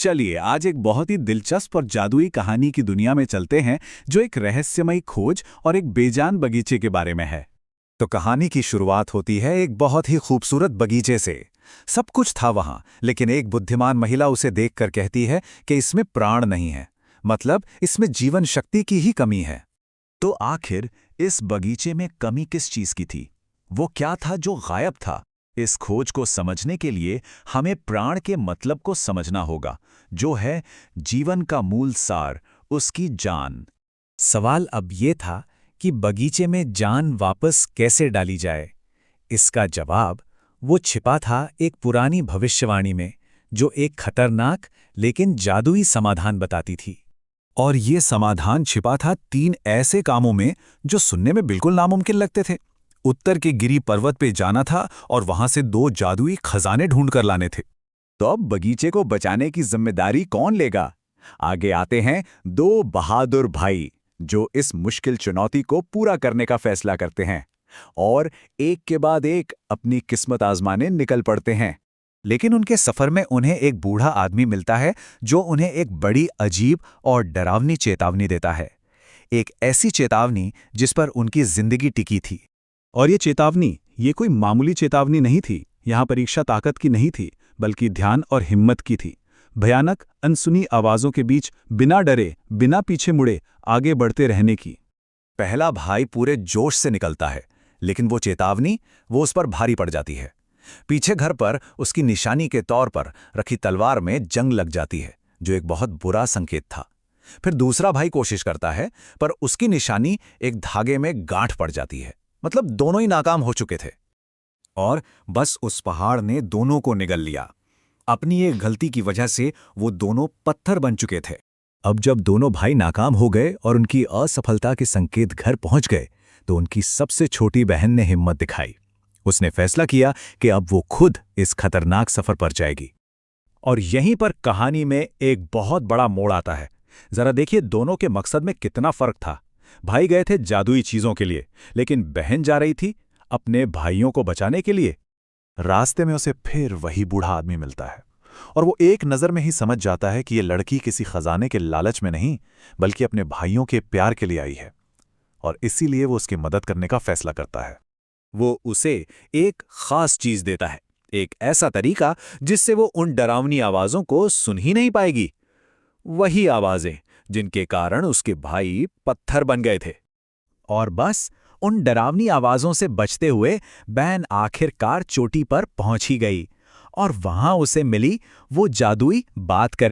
चलिए आज एक बहुत ही दिलचस्प और जादुई कहानी की दुनिया में चलते हैं जो एक रहस्यमयी खोज और एक बेजान बगीचे के बारे में है। तो कहानी की शुरुआत होती है एक बहुत ही खूबसूरत बगीचे से। सब कुछ था वहां, लेकिन एक बुद्धिमान महिला उसे देखकर कहती है कि इसमें प्राण नहीं है, मतलब इसमें जीवन शक्ति की ही कमी है। तो आखिर इस बगीचे में कमी किस चीज की थी? वो क्या था जो गायब था? इस खोज को समझने के लिए हमें प्राण के मतलब को समझना होगा, जो है जीवन का मूल सार, उसकी जान। सवाल अब ये था कि बगीचे में जान वापस कैसे डाली जाए। इसका जवाब वो छिपा था एक पुरानी भविष्यवाणी में, जो एक खतरनाक लेकिन जादुई समाधान बताती थी। और ये समाधान छिपा था 3 ऐसे कामों में जो सुनने में बिल्कुल नामुमकिन लगते थे। उत्तर के गिरी पर्वत पे जाना था और वहां से 2 जादुई खजाने ढूंढ कर लाने थे। तो अब बगीचे को बचाने की जिम्मेदारी कौन लेगा? आगे आते हैं 2 बहादुर भाई जो इस मुश्किल चुनौती को पूरा करने का फैसला करते हैं और एक के बाद एक अपनी किस्मत आजमाने निकल पड़ते हैं। लेकिन उनके सफर में उन्हें एक बूढ़ा आदमी मिलता है जो उन्हें एक बड़ी अजीब और डरावनी चेतावनी देता है। एक ऐसी चेतावनी जिस पर उनकी जिंदगी टिकी थी। और ये चेतावनी ये कोई मामूली चेतावनी नहीं थी। यहाँ परीक्षा ताकत की नहीं थी, बल्कि ध्यान और हिम्मत की थी। भयानक अनसुनी आवाजों के बीच बिना डरे, बिना पीछे मुड़े आगे बढ़ते रहने की। पहला भाई पूरे जोश से निकलता है, लेकिन वो चेतावनी वो उस पर भारी पड़ जाती है। पीछे घर पर उसकी निशानी के तौर पर रखी तलवार में जंग लग जाती है, जो एक बहुत बुरा संकेत था। फिर दूसरा भाई कोशिश करता है, पर उसकी निशानी एक धागे में गांठ पड़ जाती है, मतलब दोनों ही नाकाम हो चुके थे। और बस उस पहाड़ ने दोनों को निगल लिया। अपनी एक गलती की वजह से वो दोनों पत्थर बन चुके थे। अब जब दोनों भाई नाकाम हो गए और उनकी असफलता के संकेत घर पहुंच गए, तो उनकी सबसे छोटी बहन ने हिम्मत दिखाई। उसने फैसला किया कि अब वो खुद इस खतरनाक सफर पर जाएगी। और यहीं पर कहानी में एक बहुत बड़ा मोड़ आता है। जरा देखिए दोनों के मकसद में कितना फर्क था। भाई गए थे जादुई चीजों के लिए, लेकिन बहन जा रही थी अपने भाइयों को बचाने के लिए। रास्ते में उसे फिर वही बूढ़ा आदमी मिलता है और वो एक नज़र में ही समझ जाता है कि ये लड़की किसी खजाने के लालच में नहीं, बल्कि अपने भाइयों के प्यार के लिए आई है, और इसीलिए वो उसकी मदद करने का फैसला करता है। वो उसे एक खास चीज देता है, एक ऐसा तरीका जिससे वो उन डरावनी आवाजों को सुन ही नहीं पाएगी। वही आवाजें जिनके कारण उसके भाई पत्थर बन गए थे। और बस उन डरावनी आवाजों से बचते हुए बहन आखिरकार चोटी पर पहुंच ही गई, और वहां उसे मिली वो जादुई बात कर